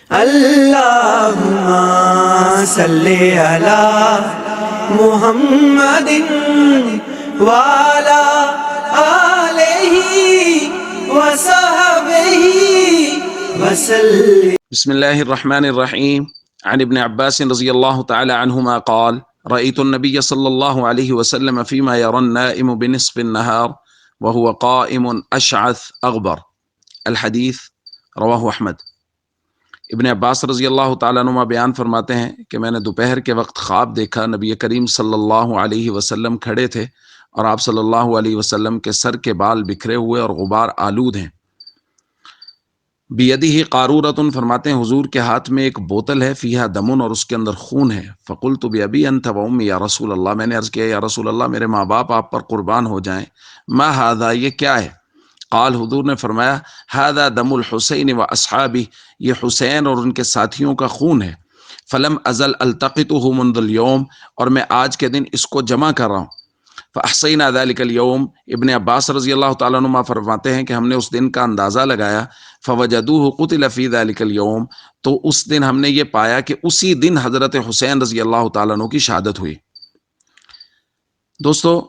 اللهم صل على محمد وعلى آلہ وصحبہ وسلم۔ بسم اللہ الرحمن الرحیم۔ عن ابن عباس رضی اللہ تعالی عنہما قال رأيت النبي صلی اللہ علیہ وسلم فيما يرى النائم بنصف النهار وهو قائم اشعث اغبر۔ الحدیث رواہ احمد۔ ابن عباس رضی اللہ تعالیٰ عنہما بیان فرماتے ہیں کہ میں نے دوپہر کے وقت خواب دیکھا، نبی کریم صلی اللہ علیہ وسلم کھڑے تھے اور آپ صلی اللہ علیہ وسلم کے سر کے بال بکھرے ہوئے اور غبار آلود ہیں۔ بیدہ قارورۃ، فرماتے ہیں حضور کے ہاتھ میں ایک بوتل ہے، فیہا دمن، اور اس کے اندر خون ہے۔ فقلت بأبی انت و امی یا رسول اللہ، میں نے عرض کیا یا رسول اللہ میرے ماں باپ آپ پر قربان ہو جائیں۔ ما ھذا، یہ کیا ہے؟ قال، حضور نے فرمایا ھذا دم الحسین و اصحابہ، یہ حسین اور ان کے ساتھیوں کا خون ہے۔ فلم ازل التقطہ منذ اليوم، اور میں آج کے دن اس کو جمع کر رہا ہوں۔ فاحصینا ذلک اليوم، ابن عباس رضی اللہ تعالیٰ عنہ فرماتے ہیں کہ ہم نے اس دن کا اندازہ لگایا، فوجدوہ قتل فی ذلک اليوم، تو اس دن ہم نے یہ پایا کہ اسی دن حضرت حسین رضی اللہ تعالیٰ عنہ کی شہادت ہوئی۔ دوستو،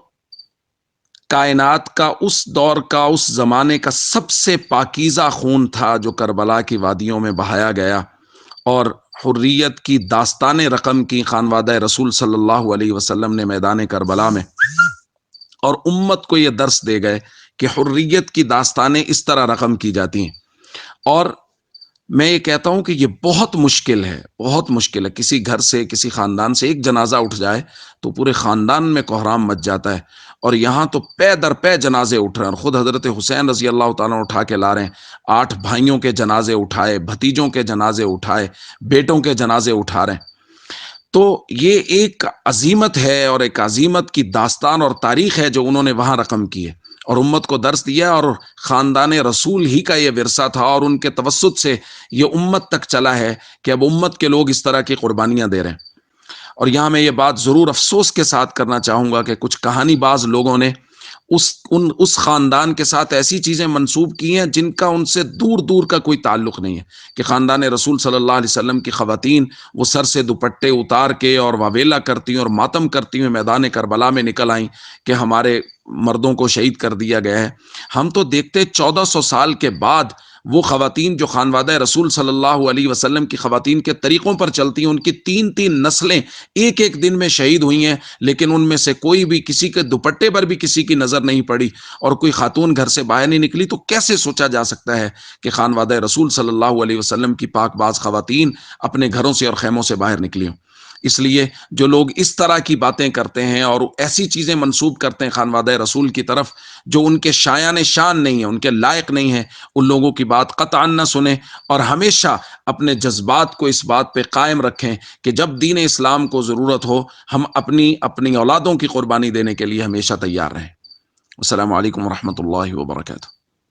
کائنات کا اس دور کا، اس زمانے کا سب سے پاکیزہ خون تھا جو کربلا کی وادیوں میں بہایا گیا، اور حریت کی داستان رقم کی خانوادہ رسول صلی اللہ علیہ وسلم نے میدان کربلا میں، اور امت کو یہ درس دے گئے کہ حریت کی داستانیں اس طرح رقم کی جاتی ہیں۔ اور میں یہ کہتا ہوں کہ یہ بہت مشکل ہے، بہت مشکل ہے۔ کسی گھر سے، کسی خاندان سے ایک جنازہ اٹھ جائے تو پورے خاندان میں کوہرام مچ جاتا ہے، اور یہاں تو پے در پے جنازے اٹھ رہے ہیں، اور خود حضرت حسین رضی اللہ تعالیٰ اٹھا کے لا رہے ہیں۔ 8 بھائیوں کے جنازے اٹھائے، بھتیجوں کے جنازے اٹھائے، بیٹوں کے جنازے اٹھا رہے ہیں۔ تو یہ ایک عظیمت ہے، اور ایک عظیمت کی داستان اور تاریخ ہے جو انہوں نے وہاں رقم کی ہے اور امت کو درس دیا، اور خاندان رسول ہی کا یہ ورثہ تھا، اور ان کے توسط سے یہ امت تک چلا ہے کہ اب امت کے لوگ اس طرح کی قربانیاں دے رہے ہیں۔ اور یہاں میں یہ بات ضرور افسوس کے ساتھ کرنا چاہوں گا کہ کچھ کہانی باز لوگوں نے اس خاندان کے ساتھ ایسی چیزیں منسوب کی ہیں جن کا ان سے دور دور کا کوئی تعلق نہیں ہے، کہ خاندان رسول صلی اللہ علیہ وسلم کی خواتین وہ سر سے دوپٹے اتار کے اور واویلا کرتی ہیں اور ماتم کرتی ہوئے میدان کربلا میں نکل آئیں کہ ہمارے مردوں کو شہید کر دیا گیا ہے۔ ہم تو دیکھتے 1400 سال کے بعد وہ خواتین جو خانوادہ رسول صلی اللہ علیہ وسلم کی خواتین کے طریقوں پر چلتی ہیں، ان کی 3 نسلیں ایک ایک دن میں شہید ہوئی ہیں، لیکن ان میں سے کوئی بھی کسی کے دوپٹے پر بھی کسی کی نظر نہیں پڑی، اور کوئی خاتون گھر سے باہر نہیں نکلی۔ تو کیسے سوچا جا سکتا ہے کہ خانوادہ رسول صلی اللہ علیہ وسلم کی پاک باز خواتین اپنے گھروں سے اور خیموں سے باہر نکلی ہوں؟ اس لیے جو لوگ اس طرح کی باتیں کرتے ہیں اور ایسی چیزیں منسوب کرتے ہیں خانوادہ رسول کی طرف جو ان کے شایان شان نہیں ہیں، ان کے لائق نہیں ہیں، ان لوگوں کی بات قطعاً نہ سنیں، اور ہمیشہ اپنے جذبات کو اس بات پہ قائم رکھیں کہ جب دین اسلام کو ضرورت ہو ہم اپنی اولادوں کی قربانی دینے کے لیے ہمیشہ تیار رہیں۔ السلام علیکم ورحمۃ اللہ وبرکاتہ۔